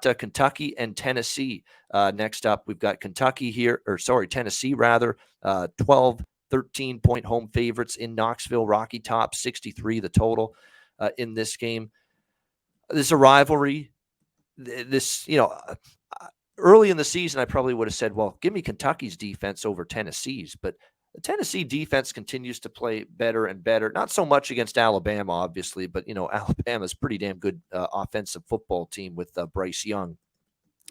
Kentucky and Tennessee next up. We've got Kentucky here, Tennessee rather, 12, 13-point home favorites in Knoxville. Rocky Top, 63 the total in this game. This is a rivalry. Early in the season, I probably would have said, well, give me Kentucky's defense over Tennessee's. But the Tennessee defense continues to play better and better. Not so much against Alabama, obviously, but, Alabama's pretty damn good offensive football team with Bryce Young.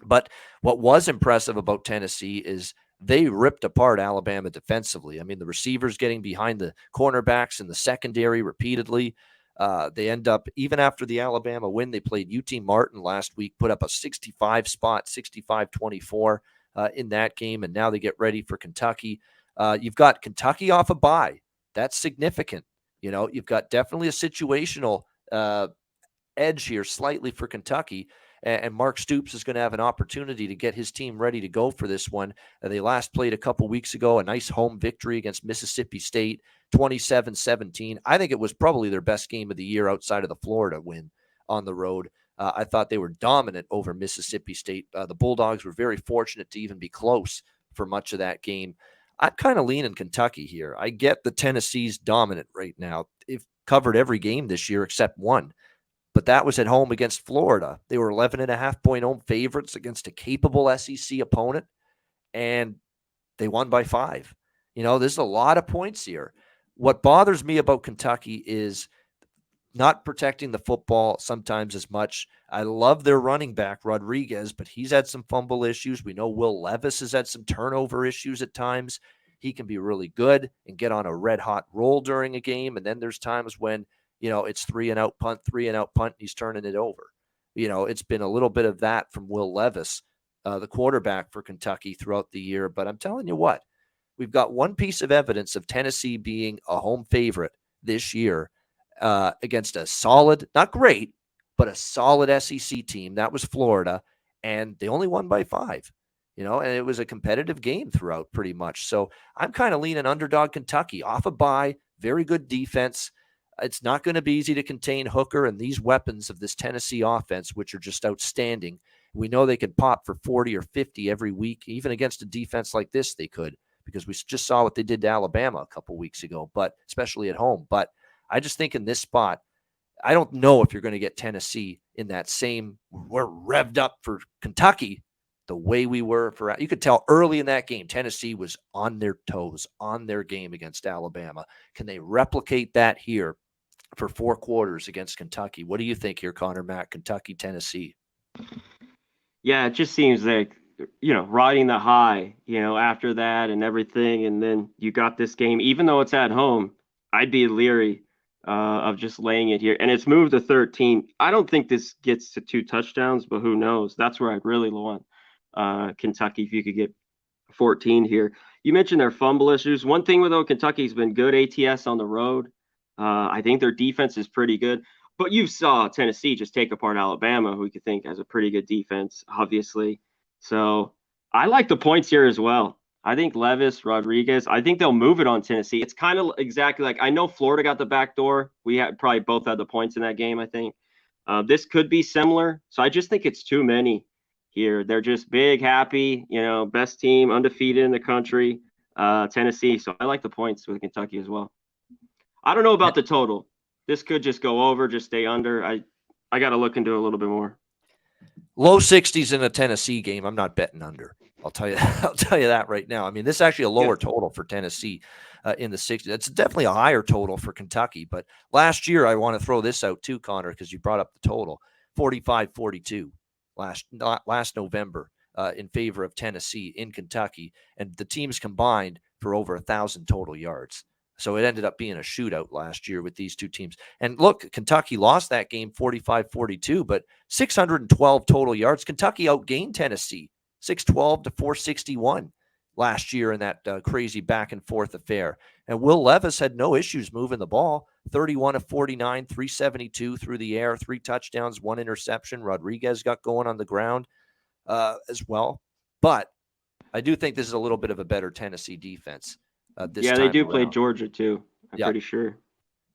But what was impressive about Tennessee is they ripped apart Alabama defensively. I mean, the receivers getting behind the cornerbacks in the secondary repeatedly. They end up, even after the Alabama win, they played UT Martin last week, put up a 65-24 in that game, and now they get ready for Kentucky. You've got Kentucky off a bye. That's significant. You've got definitely a situational edge here slightly for Kentucky, and Mark Stoops is going to have an opportunity to get his team ready to go for this one. They last played a couple weeks ago, a nice home victory against Mississippi State, 27-17. I think it was probably their best game of the year outside of the Florida win on the road. I thought they were dominant over Mississippi State. The Bulldogs were very fortunate to even be close for much of that game. I'm kind of leaning Kentucky here. I get the Tennessee's dominant right now. They've covered every game this year except one. But that was at home against Florida. They were 11.5-point home favorites against a capable SEC opponent, and they won by 5. There's a lot of points here. What bothers me about Kentucky is not protecting the football sometimes as much. I love their running back, Rodriguez, but he's had some fumble issues. We know Will Levis has had some turnover issues at times. He can be really good and get on a red-hot roll during a game, and then there's times when it's 3-and-out punt, and he's turning it over. It's been a little bit of that from Will Levis, the quarterback for Kentucky throughout the year. But I'm telling you what, we've got one piece of evidence of Tennessee being a home favorite this year against a solid, not great, but a solid SEC team. That was Florida, and they only won by 5. And it was a competitive game throughout pretty much. So I'm kind of leaning underdog Kentucky off a bye, very good defense. It's not going to be easy to contain Hooker and these weapons of this Tennessee offense, which are just outstanding. We know they could pop for 40 or 50 every week. Even against a defense like this, they could, because we just saw what they did to Alabama a couple weeks ago, but especially at home. But I just think in this spot, I don't know if you're going to get Tennessee in that same, we're revved up for Kentucky the way we were for, you could tell early in that game, Tennessee was on their toes, on their game against Alabama. Can they replicate that here for 4 quarters against Kentucky? What do you think here, Conor, Matt, Kentucky, Tennessee? Yeah, it just seems like, riding the high, after that and everything. And then you got this game, even though it's at home, I'd be leery of just laying it here. And it's moved to 13. I don't think this gets to 2 touchdowns, but who knows? That's where I'd really want Kentucky if you could get 14 here. You mentioned their fumble issues. One thing with Kentucky's been good ATS on the road. I think their defense is pretty good. But you saw Tennessee just take apart Alabama, who you could think has a pretty good defense, obviously. So I like the points here as well. I think Levis, Rodriguez, I think they'll move it on Tennessee. It's kind of exactly like, I know Florida got the back door. We had probably both had the points in that game, I think. This could be similar. So I just think it's too many here. They're just big, happy, best team, undefeated in the country, Tennessee. So I like the points with Kentucky as well. I don't know about the total. This could just go over, just stay under. I got to look into it a little bit more. Low 60s in a Tennessee game. I'm not betting under. I'll tell you that right now. I mean, this is actually a lower total for Tennessee in the 60s. It's definitely a higher total for Kentucky. But last year, I want to throw this out too, Conor, because you brought up the total, 45-42 last November in favor of Tennessee in Kentucky, and the teams combined for over 1,000 total yards. So it ended up being a shootout last year with these two teams. And look, Kentucky lost that game 45-42, but 612 total yards. Kentucky outgained Tennessee 612 to 461 last year in that crazy back and forth affair. And Will Levis had no issues moving the ball, 31 of 49, 372 through the air, 3 touchdowns, 1 interception. Rodriguez got going on the ground as well. But I do think this is a little bit of a better Tennessee defense. They do play Georgia too. I'm pretty sure.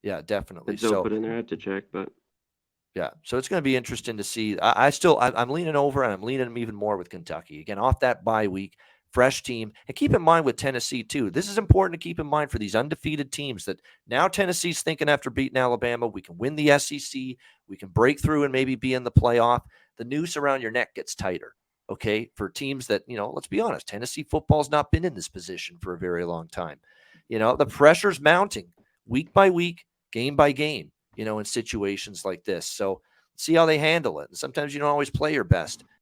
Yeah, definitely. So put in there, I have to check, but Yeah, so it's going to be interesting to see. I'm leaning over, and I'm leaning even more with Kentucky again off that bye week, fresh team, and keep in mind with Tennessee too. This is important to keep in mind for these undefeated teams that now Tennessee's thinking after beating Alabama, we can win the SEC, we can break through and maybe be in the playoff. The noose around your neck gets tighter. Okay, for teams that let's be honest, Tennessee football's not been in this position for a very long time. The pressure's mounting week by week, game by game, in situations like this. So see how they handle it. And sometimes you don't always play your best.